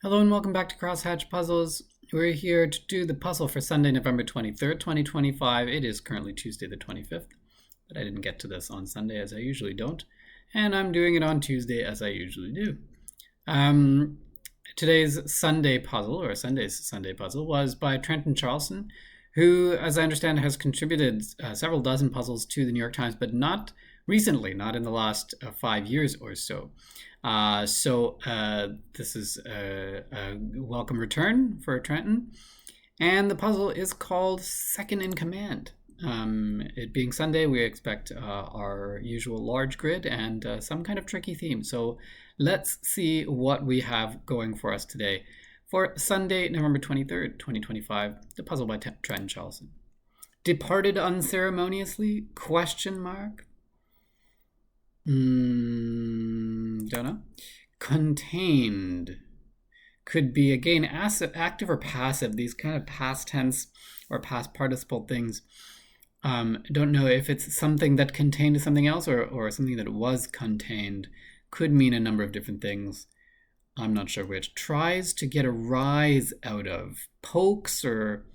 Hello and welcome back to Crosshatch Puzzles. We're here to do the puzzle for Sunday, November 23rd, 2025. It is currently Tuesday the 25th, but I didn't get to this on Sunday as I usually don't, and I'm doing it on Tuesday as I usually do. Today's Sunday puzzle, or Sunday's Sunday puzzle, was by Trenton Charlson, who, as I understand, has contributed several dozen puzzles to the New York Times, but not recently, not in the last 5 years or so. This is a welcome return for Trenton. And the puzzle is called Second in Command. It being Sunday, we expect our usual large grid and some kind of tricky theme. So let's see what we have going for us today. For Sunday, November 23rd, 2025, the puzzle by Trenton Charlson. Departed unceremoniously? Question mark. Don't know. Contained. Could be, again, active or passive. These kind of past tense or past participle things. Don't know if it's something that contained something else or something that was contained. Could mean a number of different things. I'm not sure which. Tries to get a rise out of. Pokes or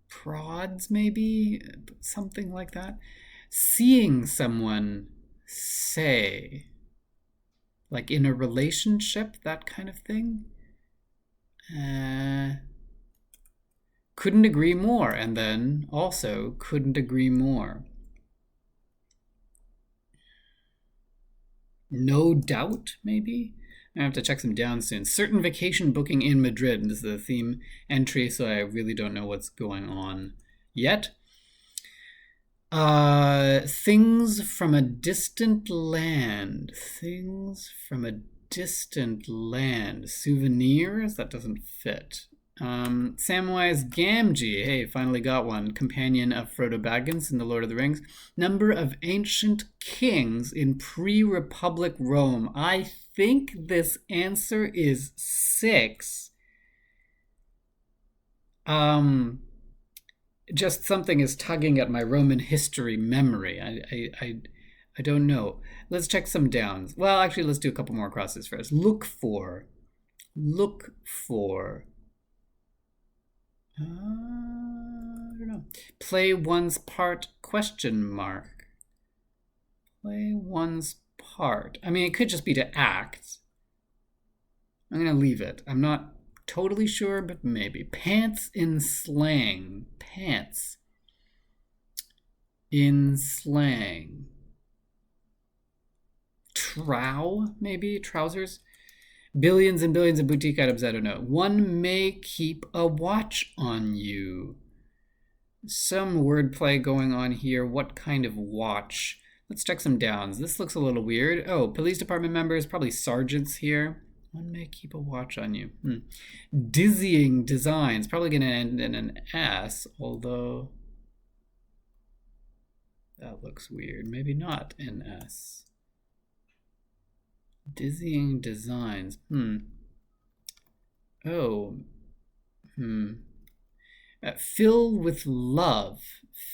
prods, maybe? Something like that. Seeing someone say, like in a relationship, that kind of thing. Couldn't agree more, and then also couldn't agree more. No doubt, maybe? I have to check some down soon. Certain vacation booking in Madrid. And this is the theme entry, so I really don't know what's going on yet. Things from a distant land. Things from a distant land. Souvenirs? That doesn't fit. Samwise Gamgee. Hey, finally got one. Companion of Frodo Baggins in The Lord of the Rings. Number of ancient kings in pre-Republic Rome. I think this answer is 6. Just something is tugging at my Roman history memory. I don't know. Let's check some downs. Well, actually, let's do a couple more crosses first. Look for. I don't know. Play one's part, question mark. Play one's part. I mean, it could just be to act. I'm going to leave it. I'm not totally sure, but maybe. Pants in slang. Pants in slang. Trow, maybe? Trousers? Billions and billions of boutique items, I don't know. One may keep a watch on you. Some wordplay going on here. What kind of watch? Let's check some downs. This looks a little weird. Oh, police department members, probably sergeants here. One may keep a watch on you. Dizzying designs. Probably going to end in an S, although that looks weird. Maybe not an S. Dizzying designs. Fill with love.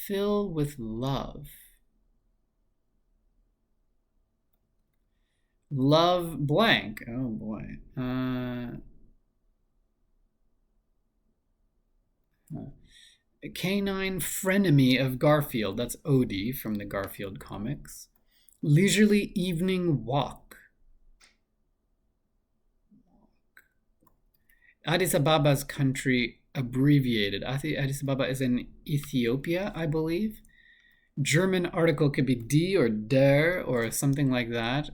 Fill with love. Love blank. Oh boy. Canine frenemy of Garfield. That's Odie from the Garfield comics. Leisurely evening walk. Addis Ababa's country abbreviated. Addis Ababa is in Ethiopia, I believe. German article could be D or der or something like that.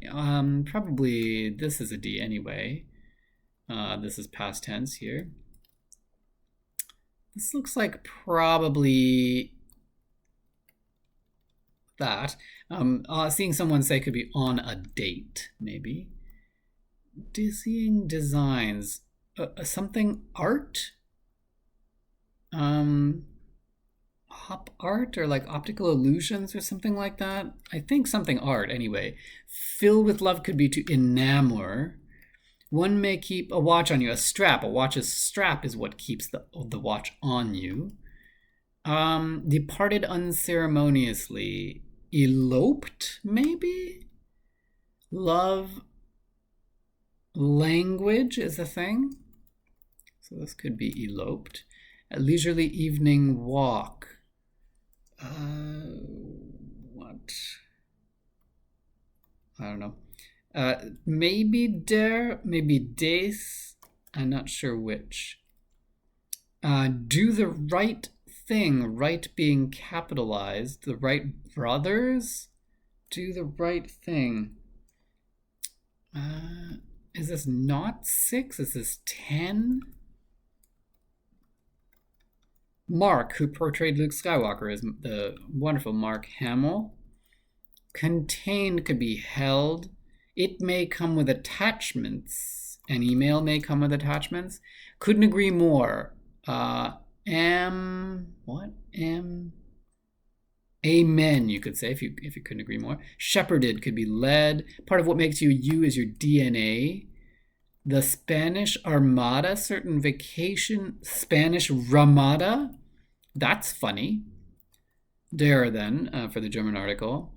Probably this is a D anyway. This is past tense here. This looks like probably that. Seeing someone say could be on a date, maybe. Dizzying designs. Something art? Hop art or like optical illusions or something like that? I think something art anyway. Fill with love could be to enamor. One may keep a watch on you. A strap. A watch's strap is what keeps the watch on you. Departed unceremoniously. Eloped, maybe? Love language is a thing. So this could be eloped. A leisurely evening walk. What? I don't know. Maybe der, maybe des. I'm not sure which. Do the right thing, right being capitalized. The Wright brothers do the right thing. Is this not 6? Is this 10? Mark, who portrayed Luke Skywalker, is the wonderful Mark Hamill. Contained could be held. It may come with attachments. An email may come with attachments. Couldn't agree more. Amen, you could say, if you couldn't agree more. Shepherded could be led. Part of what makes you you is your DNA. The Spanish Armada, certain vacation. Spanish Ramada. That's funny. Der, then, for the German article.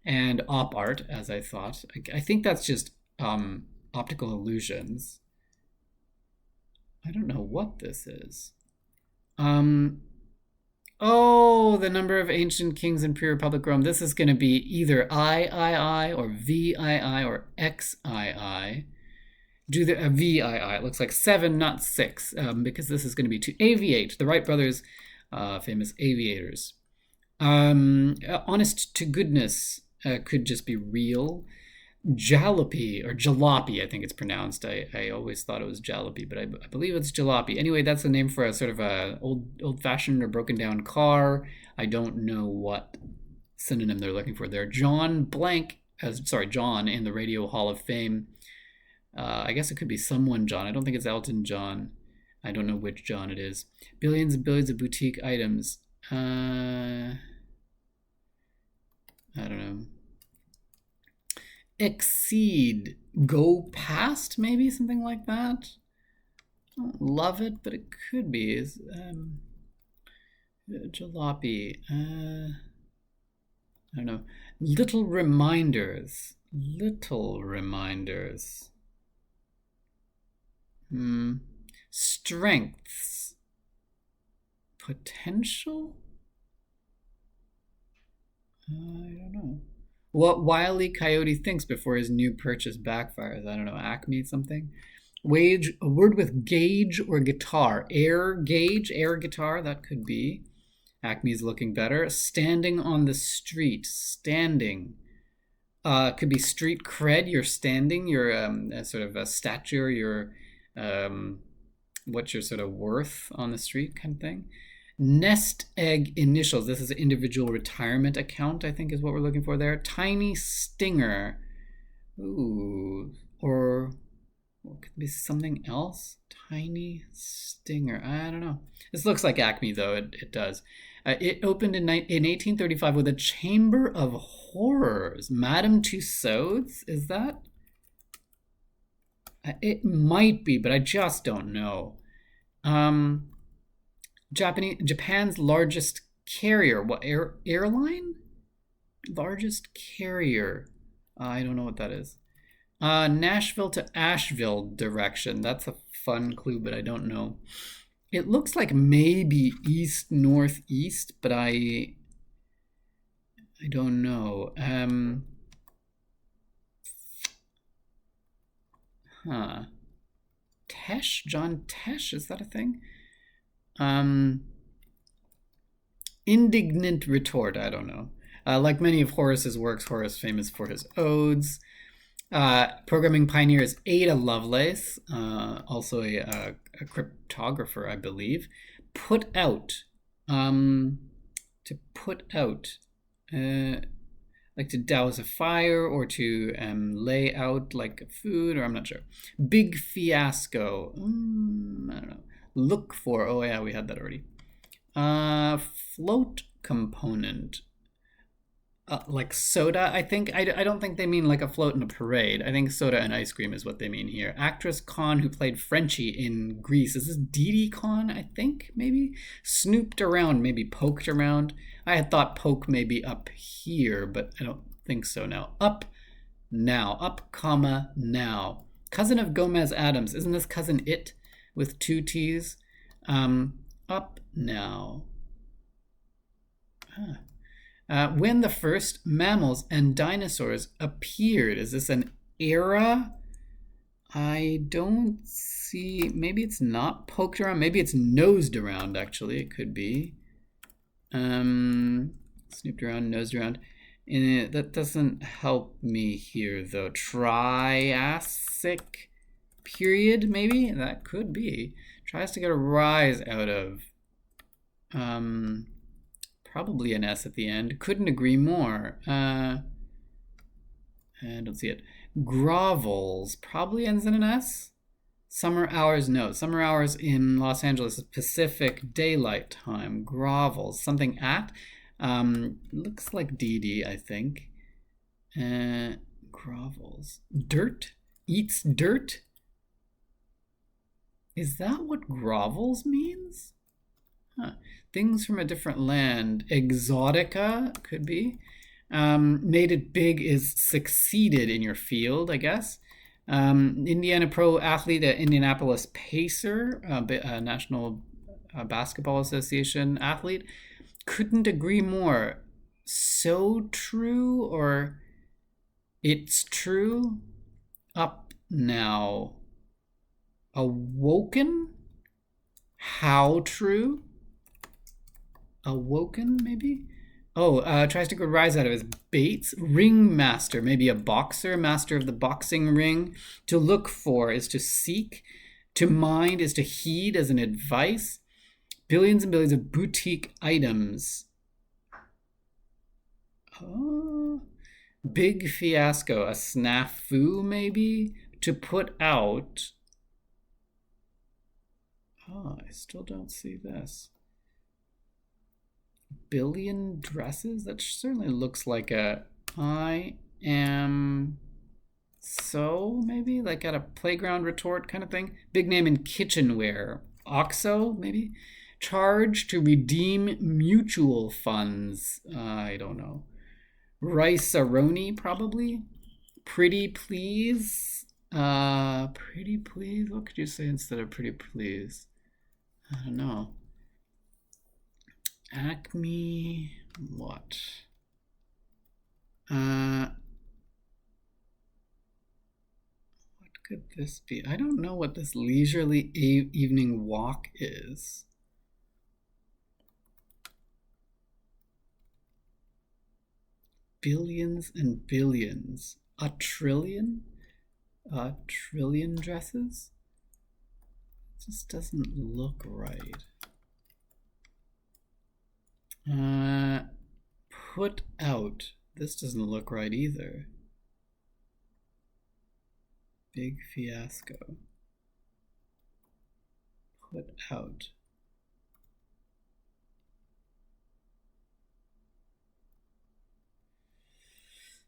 And op art, as I thought. I think that's just optical illusions. I don't know what this is. Oh, the number of ancient kings in pre-republic Rome. This is going to be either III or VII or XII. Do the VII. It looks like 7, not 6, because this is going to be to aviate. The Wright brothers, famous aviators. Honest to goodness could just be real. Jalopy, or jalopy, I think it's pronounced. I always thought it was jalopy, but I believe it's jalopy. Anyway, that's a name for a sort of a old-fashioned or broken down car. I don't know what synonym they're looking for there. John in the Radio Hall of Fame. I guess it could be someone John. I don't think it's Elton John. I don't know which John it is. Billions and billions of boutique items. I don't know. Exceed, go past, maybe something like that. I don't love it, but it could be. Jalopy. I don't know. Little reminders. Strengths. Potential. I don't know. What Wile E. Coyote thinks before his new purchase backfires. I don't know. Acme something. A word with gauge or guitar. Air gauge, air guitar. That could be. Acme's looking better. Standing on the street. Standing. Could be street cred. You're standing. You're sort of a stature. You're what's your sort of worth on the street kind of thing. Nest egg initials. This is an individual retirement account, I think is what we're looking for there. Tiny stinger. Ooh. Or what could be something else? Tiny stinger. I don't know. This looks like Acme, though. It does. It opened in 1835 with a chamber of horrors. Madame Tussauds? Is that? It might be, but I just don't know. Japan's largest carrier. What airline? Largest carrier. I don't know what that is. Nashville to Asheville direction. That's a fun clue, but I don't know. It looks like maybe east northeast, but I don't know. Tesh? John Tesh? Is that a thing? Indignant retort. I don't know. Like many of Horace's works, Horace famous for his odes. Programming pioneer is Ada Lovelace, also a cryptographer, I believe. Put out. To put out. Like to douse a fire or to lay out like food, or I'm not sure. Big fiasco. I don't know. Look for. Oh yeah, we had that already. Float component. Like soda, I think. I don't think they mean like a float in a parade. I think soda and ice cream is what they mean here. Actress Khan, who played Frenchie in Grease. Is this Didi Khan, I think, maybe? Snooped around, maybe poked around. I had thought poke maybe up here, but I don't think so now. Up now. Up, comma, now. Cousin of Gomez Adams. Isn't this cousin it with 2 T's? Up, now. When the first mammals and dinosaurs appeared. Is this an era? I don't see. Maybe it's not poked around. Maybe it's nosed around, actually. It could be. Snooped around, nosed around. That doesn't help me here, though. Triassic period, maybe? That could be. Tries to get a rise out of. Probably an S at the end. Couldn't agree more. I don't see it. Grovels probably ends in an S. Summer hours, no. Summer hours in Los Angeles is Pacific Daylight Time. Grovels, something at. Looks like DD, I think. Grovels. Dirt? Eats dirt? Is that what grovels means? Huh. Things from a different land. Exotica could be. Made it big is succeeded in your field, I guess. Indiana pro athlete at Indianapolis Pacer, National Basketball Association athlete. Couldn't agree more. So true, or it's true. Up now. Awoken? How true? Awoken, maybe? Oh, tries to get a rise out of his Bates. Ringmaster, maybe a boxer, master of the boxing ring. To look for is to seek. To mind is to heed as an advice. Billions and billions of boutique items. Oh, big fiasco, a snafu, maybe? To put out. Oh, I still don't see this. Billion dresses? That certainly looks like a I am so, maybe? Like at a playground retort kind of thing. Big name in kitchenware. Oxo, maybe? Charge to redeem mutual funds. I don't know. Rice-a-roni, probably. Pretty please. Pretty please? What could you say instead of pretty please? I don't know. Acme, what? What could this be? I don't know what this leisurely evening walk is. Billions and billions. A trillion? A trillion dresses? It just doesn't look right. Put out. This doesn't look right either. Big fiasco. Put out.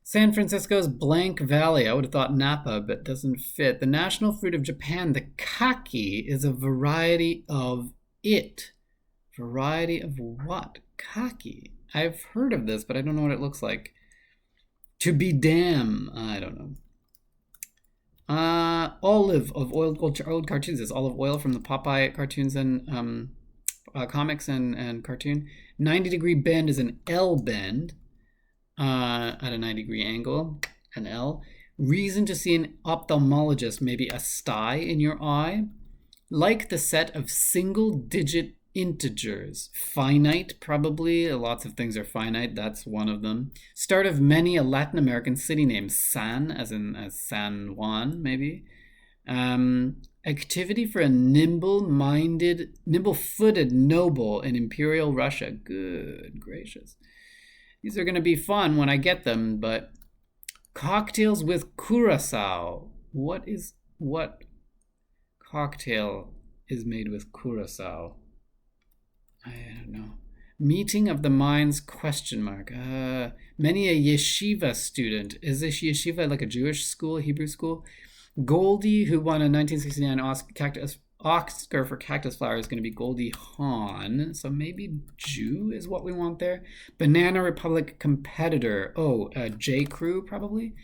San Francisco's blank valley. I would have thought Napa, but doesn't fit. The national fruit of Japan, the kaki, is a variety of it. Variety of what? Kaki. I've heard of this, but I don't know what it looks like. To be damn. I don't know. Olive of old cartoons is olive oil from the Popeye cartoons and comics and cartoon. 90-degree bend is an L bend at a 90-degree angle. An L. Reason to see an ophthalmologist, maybe a sty in your eye. Like the set of single-digit integers. Finite, probably. Lots of things are finite. That's one of them. Start of many a Latin American city name. San, as San Juan, maybe. Activity for a nimble-footed noble in Imperial Russia. Good gracious. These are going to be fun when I get them, but cocktails with curacao. What cocktail is made with curacao? I don't know. Meeting of the minds, question mark. Many a yeshiva student. Is this yeshiva like a Jewish school, Hebrew school? Goldie, who won a 1969 Oscar for Cactus Flower, is going to be Goldie Hawn. So maybe Jew is what we want there. Banana Republic competitor. Oh, J. Crew, probably.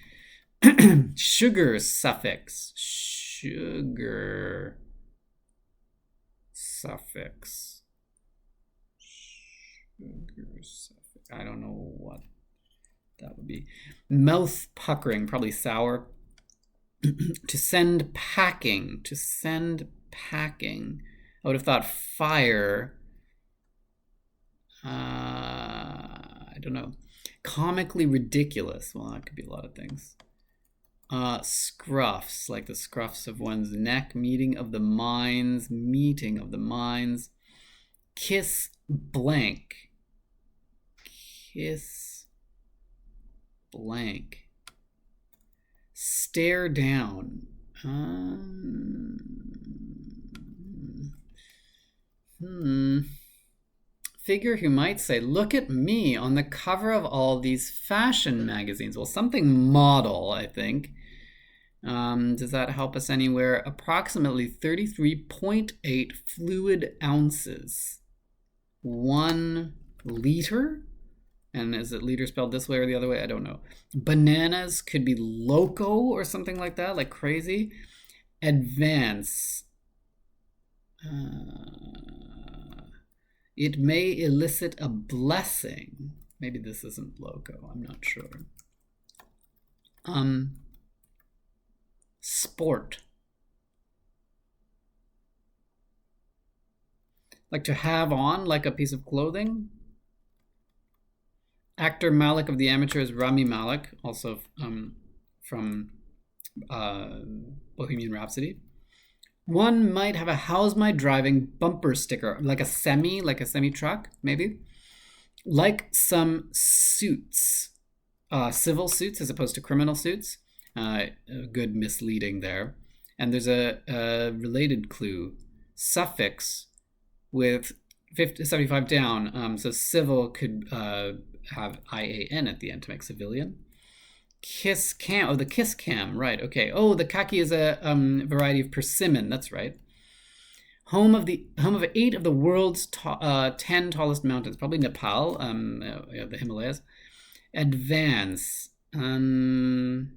Sugar suffix. Sugar suffix. Sugar suffix. I don't know what that would be. Mouth puckering, probably sour. To send packing. To send packing. I would have thought fire. I don't know. Comically ridiculous. Well, that could be a lot of things. Scruffs, like the scruffs of one's neck. Meeting of the minds. Meeting of the minds. Kiss blank. Kiss blank. Stare down. Figure who might say, look at me on the cover of all these fashion magazines. Well, something model, I think. Does that help us anywhere? Approximately 33.8 fluid ounces. 1 liter? And is it liter spelled this way or the other way? I don't know. Bananas could be loco or something like that, like crazy. Advance. It may elicit a blessing. Maybe this isn't loco. I'm not sure. Sport. Like to have on, like a piece of clothing. Actor Malik of The Amateurs, Rami Malek, also from Bohemian Rhapsody. One might have a how's my driving bumper sticker, like a semi truck, maybe. Like some suits, civil suits as opposed to criminal suits. Good misleading there. And there's a related clue, suffix with 75 down. So civil could have IAN at the end to make civilian. Kiss cam. Oh, the kiss cam. Right. Okay. Oh, the kaki is a variety of persimmon. That's right. Home of 8 of the world's 10 tallest mountains. Probably Nepal. The Himalayas. Advance. To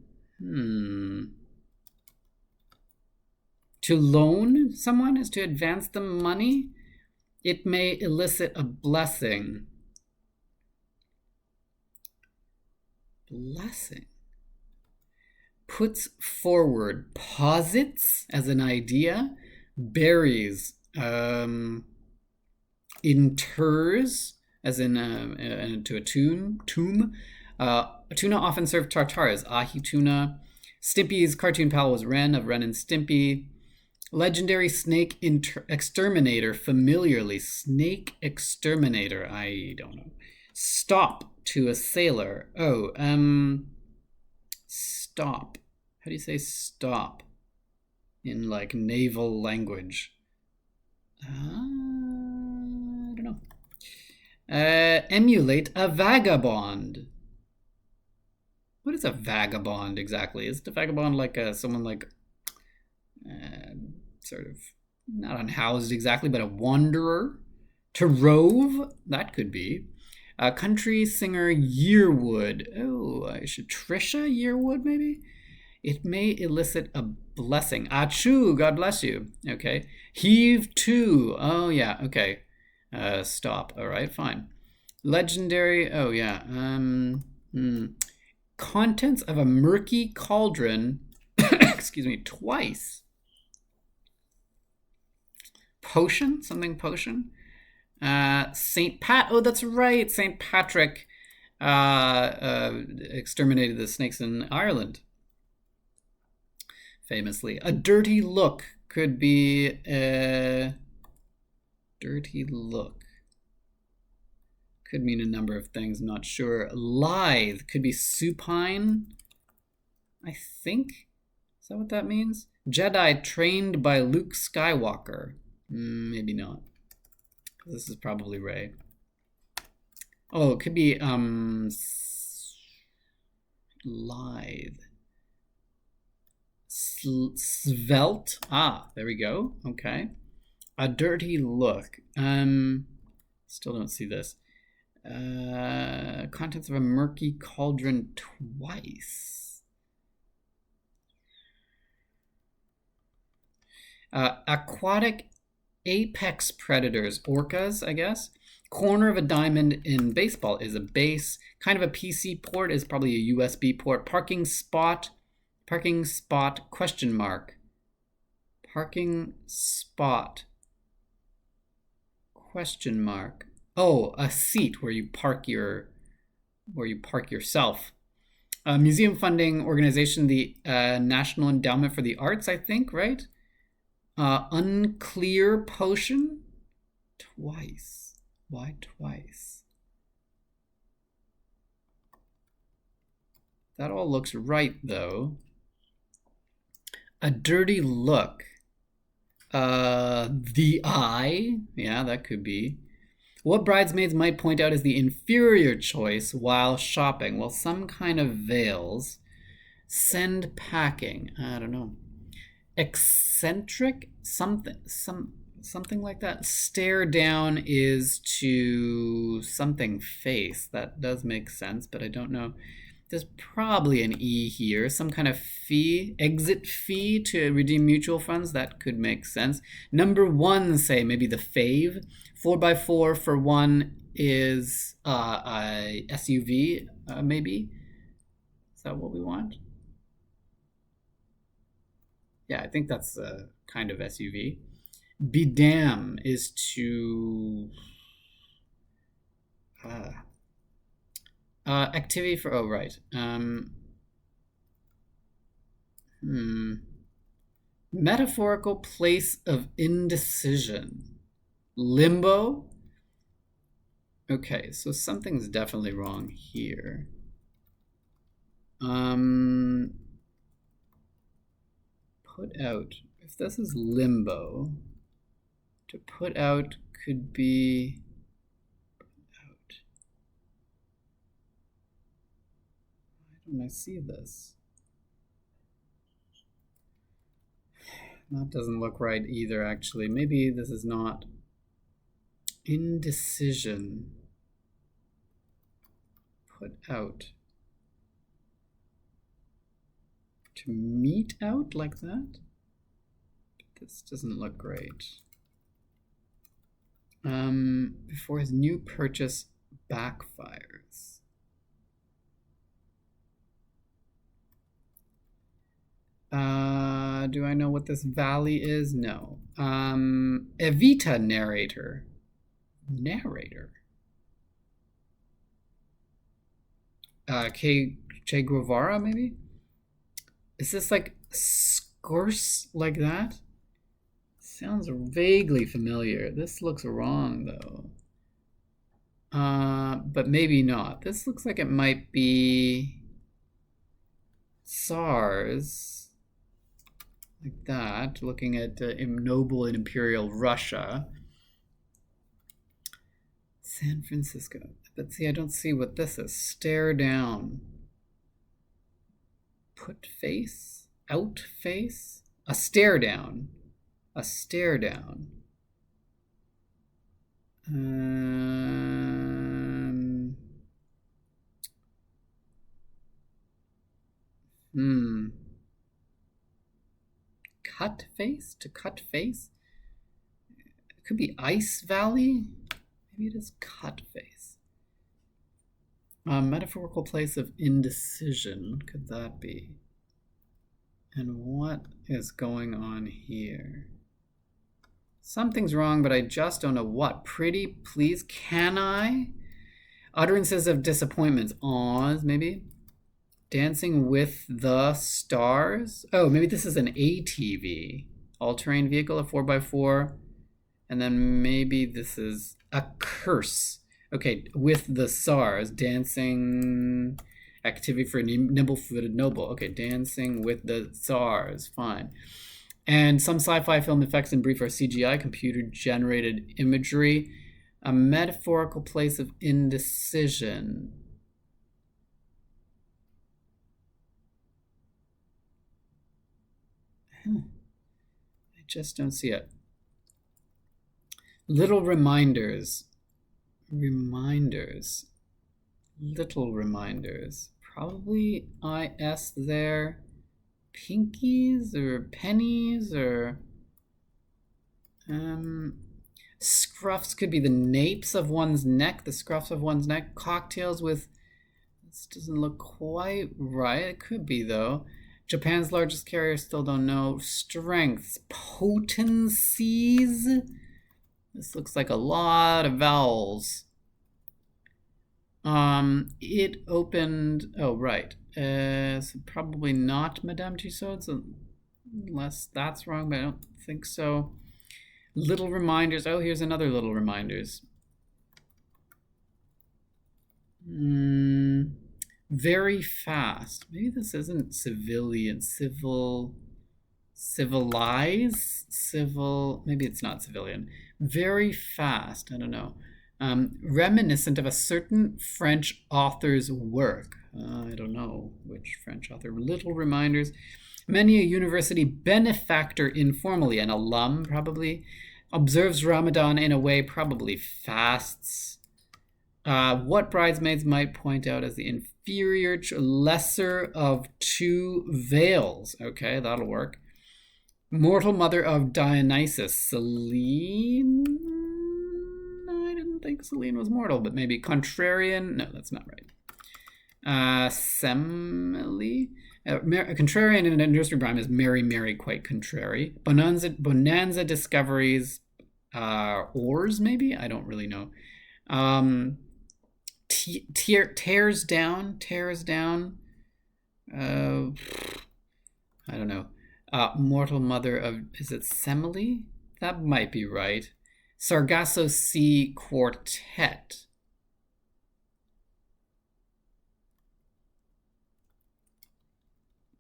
loan someone is to advance them money. It may elicit a blessing. Blessing. Puts forward, posits as an idea, buries, inters as in into a tomb. Tuna often served tartars, ahi tuna. Stimpy's cartoon pal was Ren of Ren and Stimpy. Legendary snake exterminator, familiarly. Snake exterminator, I don't know. Stop to a sailor. Oh, stop. How do you say stop in like naval language? I don't know. Emulate a vagabond. What is a vagabond exactly? Is it a vagabond like someone like sort of not unhoused exactly, but a wanderer? To rove? That could be. Country singer Yearwood. Oh, I should Trisha Yearwood maybe? It may elicit a blessing. Achoo, God bless you. Okay. Heave to. Oh, yeah. Okay. Stop. All right, fine. Legendary. Oh, yeah. Contents of a murky cauldron. Excuse me. Twice. Potion? Something potion? Saint Pat. Oh, that's right. Saint Patrick exterminated the snakes in Ireland. Famously. A dirty look could be a dirty look. Could mean a number of things, I'm not sure. Lithe could be supine, I think. Is that what that means? Jedi trained by Luke Skywalker. Maybe not. This is probably Rey. Oh, it could be lithe. Svelte. Ah, there we go. Okay. A dirty look. Still don't see this. Contents of a murky cauldron twice. Aquatic apex predators, orcas, I guess. Corner of a diamond in baseball is a base. Kind of a PC port is probably a USB port. Parking spot, question mark. Parking spot, question mark. Oh, a seat where you park yourself. Museum funding organization, the National Endowment for the Arts, I think, right? Unclear potion, twice. Why twice? That all looks right, though. A dirty look. The eye. Yeah, that could be. What bridesmaids might point out as the inferior choice while shopping? Well, some kind of veils. Send packing. I don't know. Eccentric? Something like that. Stare down is to something face. That does make sense, but I don't know. There's probably an E here. Some kind of fee, exit fee to redeem mutual funds. That could make sense. Number one, say maybe the fave. 4x4 for one is a SUV, maybe. Is that what we want? Yeah, I think that's a kind of SUV. Be damn is to activity for, oh, right. Metaphorical place of indecision. Limbo. Okay, so something's definitely wrong here. Put out. If this is limbo, to put out could be put out. Why don't I see this? That doesn't look right either, actually. Maybe this is not. Indecision. Put out. To meet out like that? This doesn't look great. Before his new purchase backfires. Do I know what this valley is? No. Evita narrator. Narrator. Che Guevara, maybe? Is this like scourse like that? Sounds vaguely familiar. This looks wrong, though. But maybe not. This looks like it might be SARS. Like that, looking at noble and imperial Russia. San Francisco. But see, I don't see what this is. Stare down. Put face? Out face? A stare down. A stare down. Cut face? To cut face? It could be Ice Valley? Maybe it is cut face. Metaphorical place of indecision. What could that be? And what is going on here? Something's wrong, but I just don't know what. Pretty, please, can I? Utterances of disappointments. Awes, maybe? Dancing with the Stars? Oh, maybe this is an ATV. All-terrain vehicle, a 4x4. And then maybe this is a curse. Okay, with the SARS. Dancing activity for nimble-footed noble. Okay, dancing with the SARS. Fine. And some sci-fi film effects in brief are CGI, computer-generated imagery. A metaphorical place of indecision. I just don't see it. Little reminders. Reminders. Little reminders. Probably IS there. Pinkies or pennies or Scruffs could be the napes of one's neck, the scruffs of one's neck. Cocktails with, this doesn't look quite right. It could be though. Japan's largest carrier, still don't know. Strengths, potencies. This looks like a lot of vowels. It opened, oh right. So probably not Madame Tussauds, unless that's wrong, but I don't think so. Little reminders. Oh, here's another little reminders. Very fast. Maybe this isn't civilian. Civilize? Civil. Maybe it's not civilian. Very fast. I don't know. Reminiscent of a certain French author's work. I don't know which French author. Little reminders. Many a university benefactor informally, an alum probably, observes Ramadan in a way, probably fasts. What bridesmaids might point out as the inferior, lesser of two veils. Okay, that'll work. Mortal mother of Dionysus. Selene? I didn't think Selene was mortal, but maybe contrarian. No, that's not right. Semele? Contrarian in a nursery rhyme is Mary, Mary, quite contrary. Bonanza discoveries ores, maybe? I don't really know. Tears down. I don't know. Mortal mother of, is it Semele? That might be right. Sargasso Sea Quartet.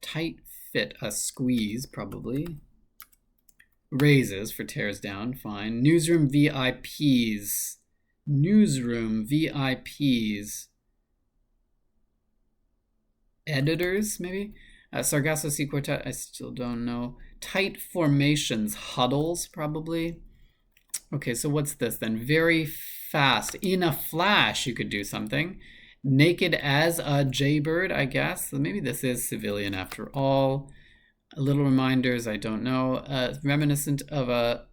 Tight fit, a squeeze, probably. Raises for tears down, fine. Newsroom VIPs. Newsroom VIPs. Editors, maybe? Sargasso Sea Quartet, I still don't know. Tight formations, huddles, probably. Okay, so what's this then? Very fast. In a flash, you could do something. Naked as a jaybird, I guess. So maybe this is civilian after all. Little reminders, I don't know. Reminiscent of a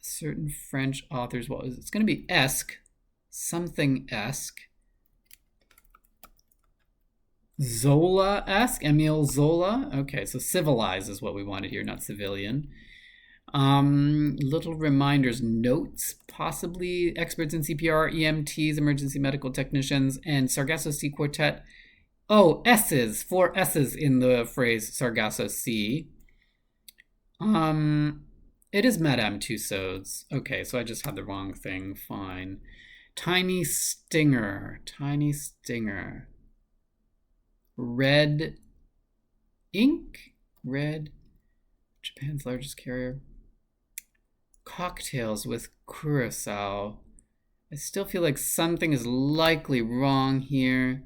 certain French author's, what was it? It's going to be esque. Something esque. Zola-esque, Emile Zola. Okay, so civilize is what we wanted here, not civilian. Little reminders, notes, possibly experts in CPR, EMTs, emergency medical technicians, and Sargasso Sea Quartet. Oh, S's, 4 S's in the phrase Sargasso Sea. It is Madame Tussauds. Okay, so I just had the wrong thing, fine. Tiny stinger. Red ink? Red. Japan's largest carrier. Cocktails with curacao. I still feel like something is likely wrong here.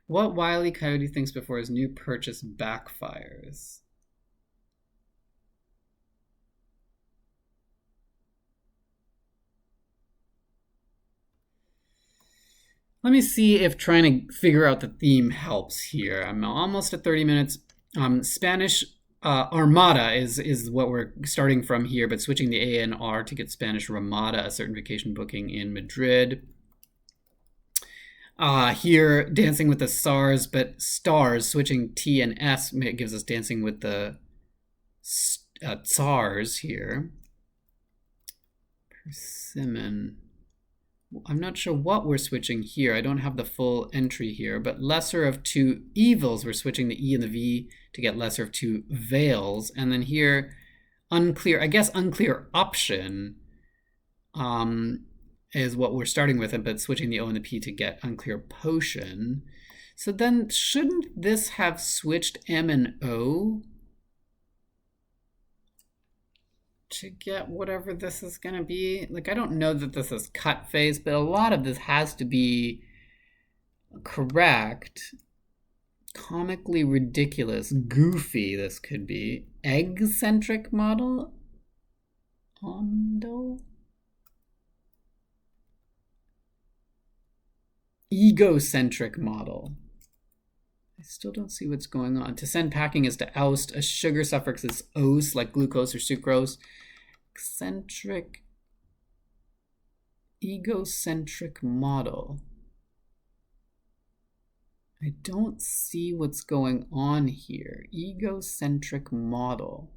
What wily coyote thinks before his new purchase backfires? Let me see if trying to figure out the theme helps here. I'm almost at 30 minutes. Spanish Armada is what we're starting from here, but switching the A and R to get Spanish Ramada, a certain vacation booking in Madrid. Here, Dancing with the Stars, but stars, switching T and S gives us Dancing with the Tsars here. Persimmon. I'm not sure what we're switching here. I don't have the full entry here, but lesser of two evils, we're switching the E and the V to get lesser of two veils. And then here, unclear, I guess unclear option is what we're starting with, but switching the O and the P to get unclear potion. So then shouldn't this have switched M and O to get whatever this is going to be? Like, I don't know that this is cut face, but a lot of this has to be correct. Comically ridiculous, goofy this could be. Egg-centric model? Ondo? Egocentric model. still don't see what's going on. To send packing is to oust. A sugar suffix is ose, like glucose or sucrose. Eccentric, egocentric model. I don't see what's going on here. Egocentric model.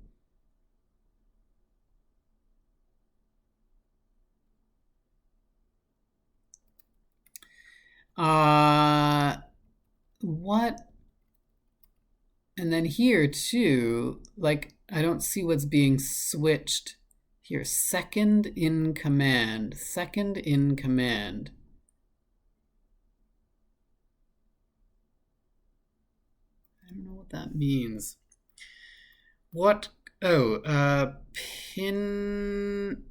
What? And then here too, like, I don't see what's being switched here. Second in command, second in command. I don't know what that means. What? Oh, pin,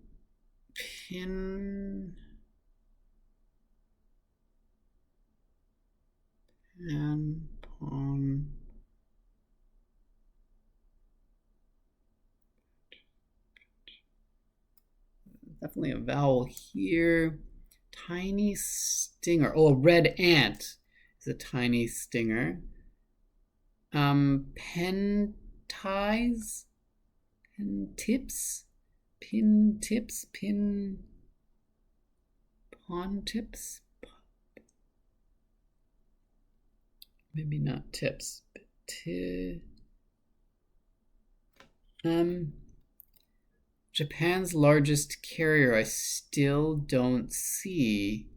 and pawn. Definitely a vowel here. Tiny stinger. Oh, a red ant is a tiny stinger. Pen ties, pen tips, pin tips, pin pawn tips. Maybe not tips, but Japan's largest carrier, I still don't see.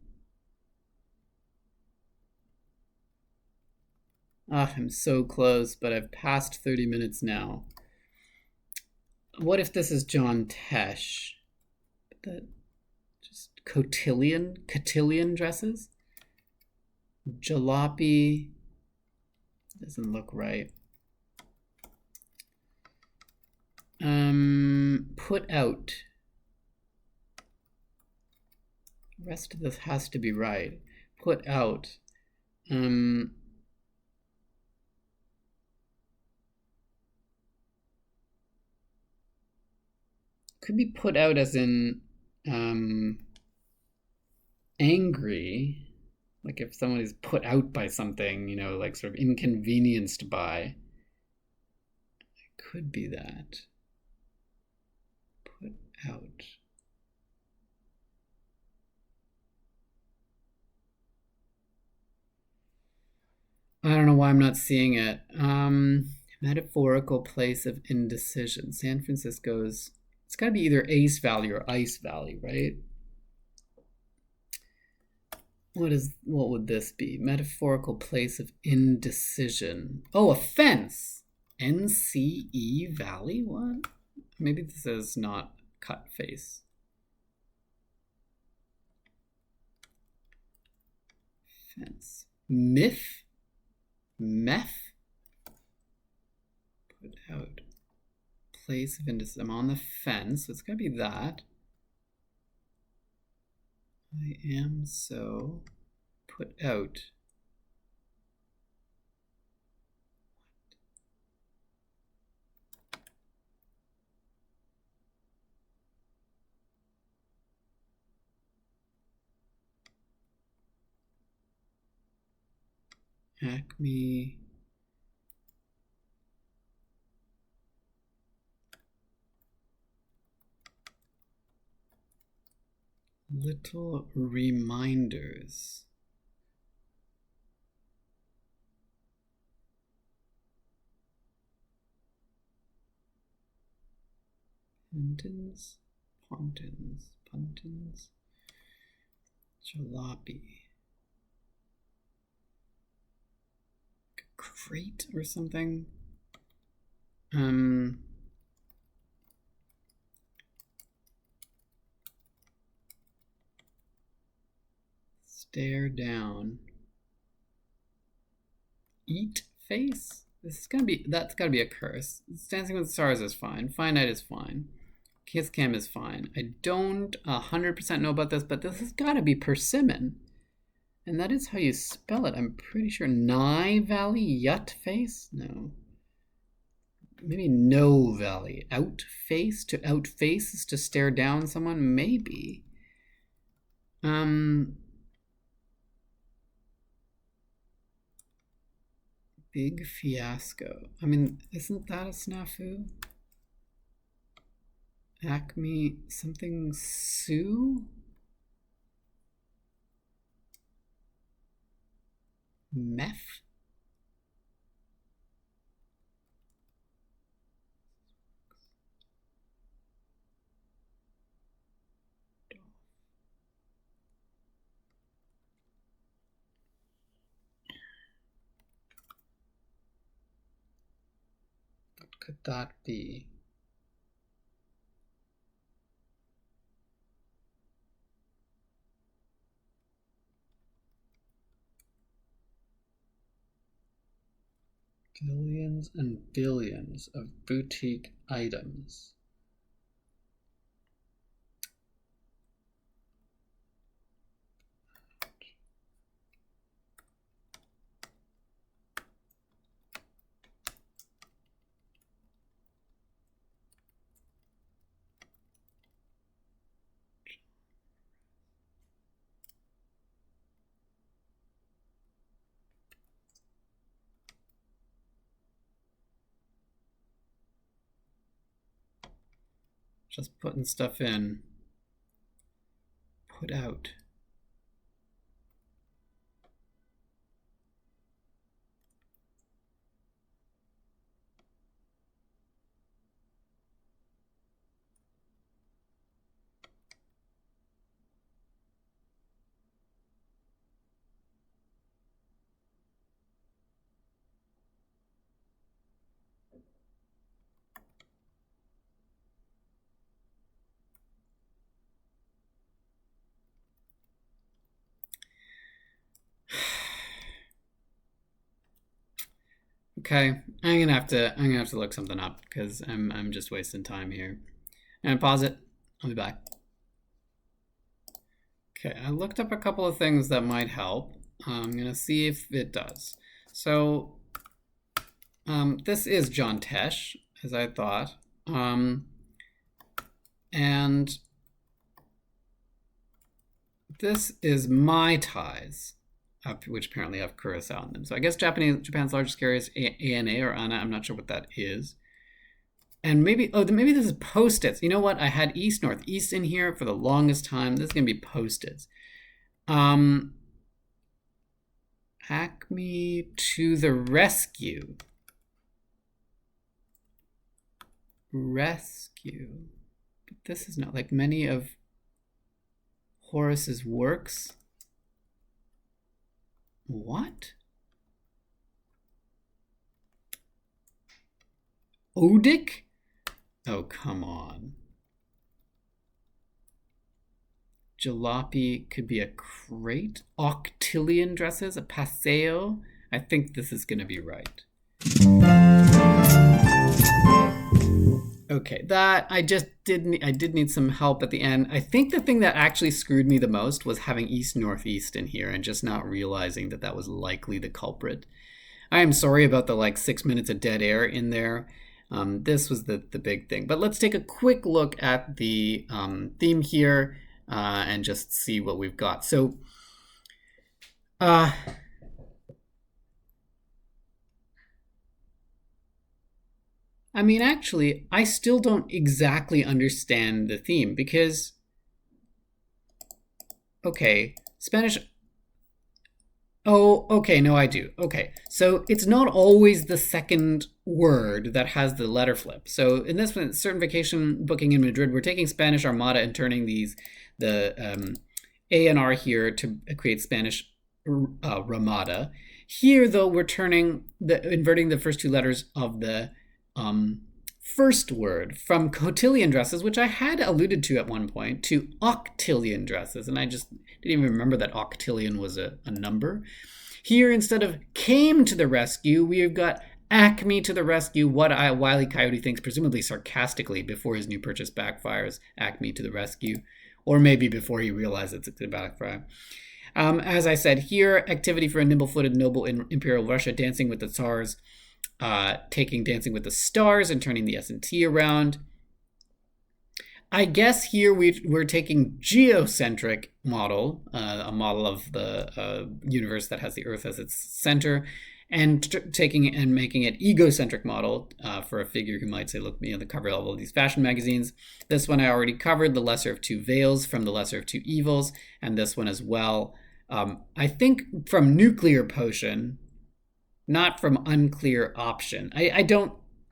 I'm so close, but I've passed 30 minutes now. What if this is John Tesh? That just cotillion dresses? Jalopy doesn't look right. Put out. The rest of this has to be right. Put out. Could be put out as in angry. Like if someone is put out by something, you know, like sort of inconvenienced by. It could be that. Put out. I don't know why I'm not seeing it. Metaphorical place of indecision. San Francisco's, it's got to be either Ace Valley or Ice Valley, right? What would this be? Metaphorical place of indecision. Oh, a fence. NCE Valley? What? Maybe this is not cut face. Fence. Meth? Put out. Place of indecision. I'm on the fence, so it's gotta be that. I am so put out. Acme. Little reminders. Puntins, jalopy. Crate or something. Stare down. Eat face? This is gonna be, that's gotta be a curse. Dancing with the Stars is fine. Finite is fine. Kiss Cam is fine. I don't 100% know about this, but this has gotta be persimmon. And that is how you spell it. I'm pretty sure. Nye Valley, Yut face? No. Maybe no valley. Outface? To outface is to stare down someone? Maybe. Big fiasco. I mean, isn't that a snafu? Acme something Sue? Meth? What could that be? Billions and billions of boutique items. Just putting stuff in. Put out. Okay, I'm gonna have to look something up because I'm just wasting time here. And pause it. I'll be back. Okay, I looked up a couple of things that might help. I'm gonna see if it does. So this is John Tesh, as I thought. And this is Mai Tais, which apparently have curacao in them. So I guess Japan's largest carrier is ANA or ANA. I'm not sure what that is. And maybe this is Post-its. You know what? I had East, Northeast in here for the longest time. This is going to be Post-its. Acme to the rescue. Rescue. But this is not like many of Horace's works. What? Odic? Oh, come on. Jalopy could be a crate. Octillion dresses, a paseo. I think this is going to be right. Okay, that I did need some help at the end. I think the thing that actually screwed me the most was having East Northeast in here and just not realizing that was likely the culprit. I am sorry about the 6 minutes of dead air in there. This was the big thing. But let's take a quick look at the theme here and just see what we've got. So, I mean, actually, I still don't exactly understand the theme because, okay, Spanish. Oh, okay, no, I do. Okay, so it's not always the second word that has the letter flip. So in this one, certain vacation booking in Madrid, we're taking Spanish Armada and turning the A and R here to create Spanish Ramada. Here, though, we're inverting the first two letters of the first word from cotillion dresses, which I had alluded to at one point, to octillion dresses, and I just didn't even remember that octillion was a number. Here, instead of came to the rescue, we've got Acme to the rescue. What Wile E. Coyote thinks, presumably sarcastically, before his new purchase backfires. Acme to the rescue, or maybe before he realizes it's going to backfire. As I said, here, activity for a nimble-footed noble in Imperial Russia, dancing with the Tsars, taking Dancing with the Stars and turning the S&T around. I guess here we're taking geocentric model, a model of the universe that has the Earth as its center, and taking and making it egocentric model for a figure who might say, look me on the cover level of these fashion magazines. This one I already covered, the lesser of two veils from the lesser of two evils, and this one as well. I think from nuclear potion, not from unclear option. I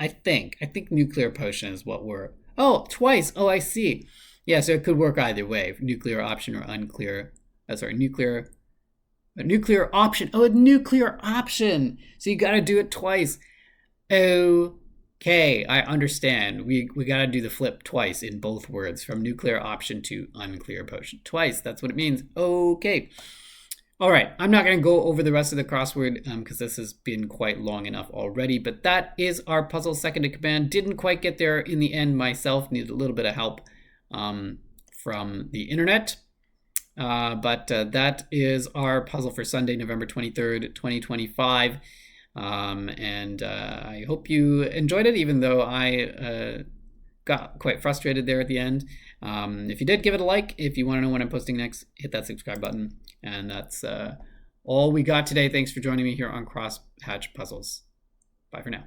think nuclear potion is what we're, oh, twice. Oh, I see. Yeah, so it could work either way, nuclear option or unclear. Nuclear option. Oh, a nuclear option. So you got to do it twice. Okay, I understand. We got to do the flip twice in both words, from nuclear option to unclear potion. Twice, that's what it means. Okay. All right, I'm not going to go over the rest of the crossword because this has been quite long enough already, but that is our puzzle second in command. Didn't quite get there in the end myself, needed a little bit of help from the internet. But that is our puzzle for Sunday, November 23rd, 2025. And I hope you enjoyed it, even though I got quite frustrated there at the end. If you did, give it a like. If you want to know when I'm posting next, hit that subscribe button. And that's all we got today. Thanks for joining me here on Crosshatch Puzzles. Bye for now.